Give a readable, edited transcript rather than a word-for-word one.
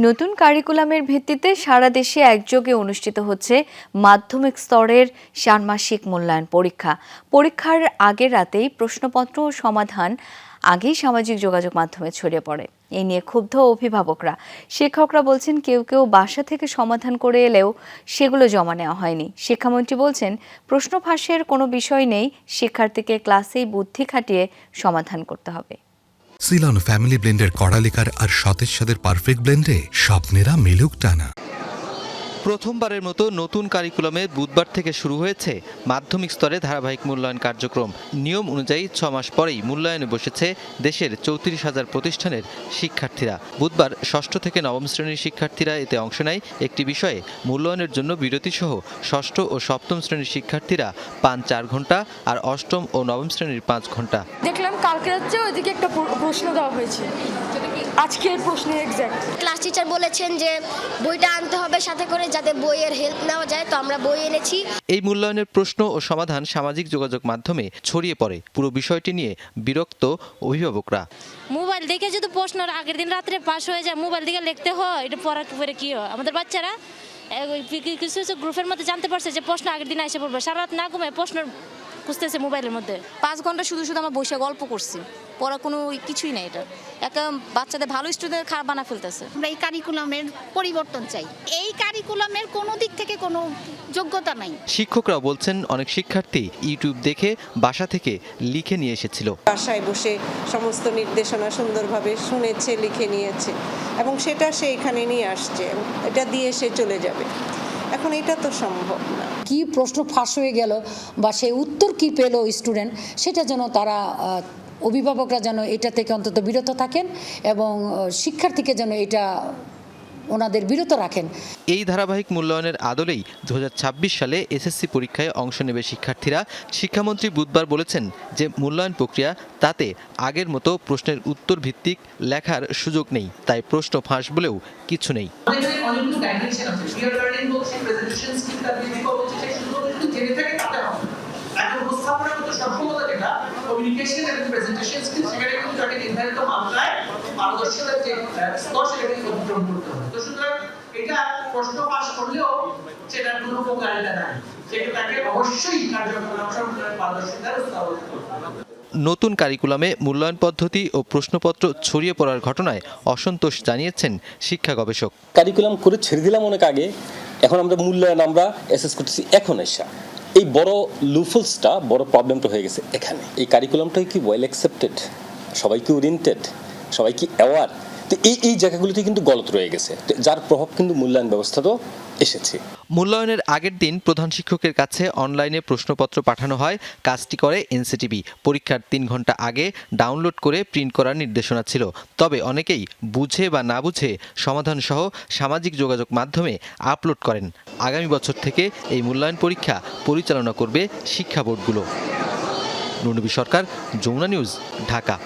নতুন কারিকুলামের ভিত্তিতে সারা দেশে একযোগে অনুষ্ঠিত হচ্ছে মাধ্যমিক স্তরের ষান্মাসিক মূল্যায়ন পরীক্ষা। পরীক্ষার আগের রাতেই প্রশ্নপত্র ও সমাধান আগেই সামাজিক যোগাযোগ মাধ্যমে ছড়িয়ে পড়ে। এই নিয়ে ক্ষুব্ধ অভিভাবকরা। শিক্ষকরা বলছেন কেউ কেউ বাসা থেকে সমাধান করে এলেও সেগুলো জমা নেওয়া হয়নি। শিক্ষামন্ত্রী বলছেন প্রশ্ন ফাঁসের কোনো বিষয় নেই, শিক্ষার্থীকে ক্লাসেই বুদ্ধি খাটিয়ে সমাধান করতে হবে। সিলন ফ্যামিলি ব্লেন্ডের কড়ালিকার আর সতেজ স্বাদের পারফেক্ট ব্লেন্ডে স্বপ্নেরা মিলুক টানা। প্রথমবারের মতো নতুন কারিকুলামে বুধবার থেকে শুরু হয়েছে মাধ্যমিক স্তরে ধারাবাহিক মূল্যায়ন কার্যক্রম। নিয়ম অনুযায়ী 6 মাস পরেই মূল্যায়নে বসেছে দেশের 34,000 প্রতিষ্ঠানের শিক্ষার্থীরা। বুধবার ষষ্ঠ থেকে নবম শ্রেণীর শিক্ষার্থীরা এতে অংশ নেয়। একটি বিষয়ে মূল্যায়নের জন্য বিরতিসহ ষষ্ঠ ও সপ্তম শ্রেণীর শিক্ষার্থীরা পান 4 ঘন্টা, আর অষ্টম ও নবম শ্রেণীর 5 ঘন্টা। দেখলাম কালকে রাত্রে ওইদিকে একটা প্রশ্ন দেওয়া হয়েছে, আজকের প্রশ্নের এক্সাক্ট। ক্লাস টিচার বলেছেন যে বইটা আনতে হবে সাথে করে, যাতে বইয়ের হেল্প নেওয়া যায়, তো আমরা বই এনেছি। এই মূল্যায়নের প্রশ্ন ও সমাধান সামাজিক যোগাযোগ মাধ্যমে ছড়িয়ে পড়ে। পুরো বিষয়টি নিয়ে বিরক্ত অভিভাবকরা। মোবাইল দেখে যদি প্রশ্ন আগের দিন রাত্রে পাস হয়ে যায়, মোবাইল দিকে লিখতে হয়, এটা পড়ার পরে কি হয়? আমাদের বাচ্চারা কিছু কিছু গ্রুপের মধ্যে জানতে পারছে যে প্রশ্ন আগের দিন এসে পড়বে, সারা রাত না ঘুমায় প্রশ্ন খুঁজতেছে মোবাইলের মধ্যে। 5 ঘন্টা শুধু আমরা বসে গল্প করছি, পড়া কোনো কিছুই নাই। এটা একটা বাচ্চাদের ভালো স্টুডেন্ট খারাপ বানা ফেলতেছে। আমরা এই কারিকুলামের পরিবর্তন চাই। এই কারিকুলামের কোনো দিক থেকে কোনো যোগ্যতা নাই। শিক্ষকরাও বলছেন অনেক শিক্ষার্থী ইউটিউব দেখে বাসা থেকে লিখে নিয়ে এসেছিল। বাসায় বসে সমস্ত নির্দেশনা সুন্দরভাবে শুনেছে, লিখে নিয়েছে এবং সেটা সে এখানে নিয়ে আসছে, এটা দিয়ে সে চলে যাবে। এখন এটা তো সম্ভব না। কি প্রশ্ন ফাঁস হয়ে গেল বা সেই উত্তর কি পেল স্টুডেন্ট, সেটা যেন তারা অভিভাবকরা যেন এটা থেকে অন্তত বিরত থাকেন এবং শিক্ষার্থীকে যেন এটা ওনাদের বিরত রাখেন। এই ধারাবাহিক মূল্যায়নের আদলেই 2026 সালে এসএসসি পরীক্ষায় অংশ নেবে শিক্ষার্থীরা। শিক্ষামন্ত্রী বুধবার বলেছেন যে মূল্যায়ন প্রক্রিয়া তাতে আগের মতো প্রশ্নের উত্তর ভিত্তিক লেখার সুযোগ নেই, তাই প্রশ্ন ফাঁস বলেও কিছু নেই। এটা প্রশ্ন পাস করলেও সেটার কোনো উপকারিতা নাই, সেটাকে অবশ্যই কার্যক্রমে অংশগ্রহণের পারদর্শিতার উৎসাহিত করতে হবে। নতুন কারিকুলামে মূল্যায়ন পদ্ধতি ও প্রশ্নপত্র ছড়িয়ে পড়ার ঘটনায় অসন্তোষ জানিয়েছেন শিক্ষা গবেষক। কারিকুলাম করে ছেড়ে দিলাম অনেক আগে, এখন আমরা মূল্যায়ন আমরা অ্যাসেস করতেছি এখন এসা। এই বড় লুফলসটা, বড় প্রবলেমটা হয়ে গেছে এখানে। এই কারিকুলামটা কি ওয়েল অ্যাকসেপ্টেড, সবাই কি ওরিয়েন্টেড, সবাই কি অ্যাওয়ার? তো এই জায়গাগুলোতে কিন্তু গলত রয়ে গেছে, যার প্রভাব কিন্তু মূল্যায়ন ব্যবস্থাতেও এসেছে। মূল্যায়নের আগের দিন প্রধান শিক্ষকের কাছে অনলাইনে প্রশ্নপত্র পাঠানো হয়। কাজটি করে এনসিটিবি। পরীক্ষার 3 ঘন্টা আগে ডাউনলোড করে প্রিন্ট করার নির্দেশনা ছিল। তবে অনেকেই বুঝে বা না বুঝে সমাধান সহ সামাজিক যোগাযোগ মাধ্যমে আপলোড করেন। আগামী বছর থেকে এই মূল্যায়ন পরীক্ষা পরিচালনা করবে শিক্ষা বোর্ডগুলো। নুনবী সরকার, যমুনা নিউজ, ঢাকা।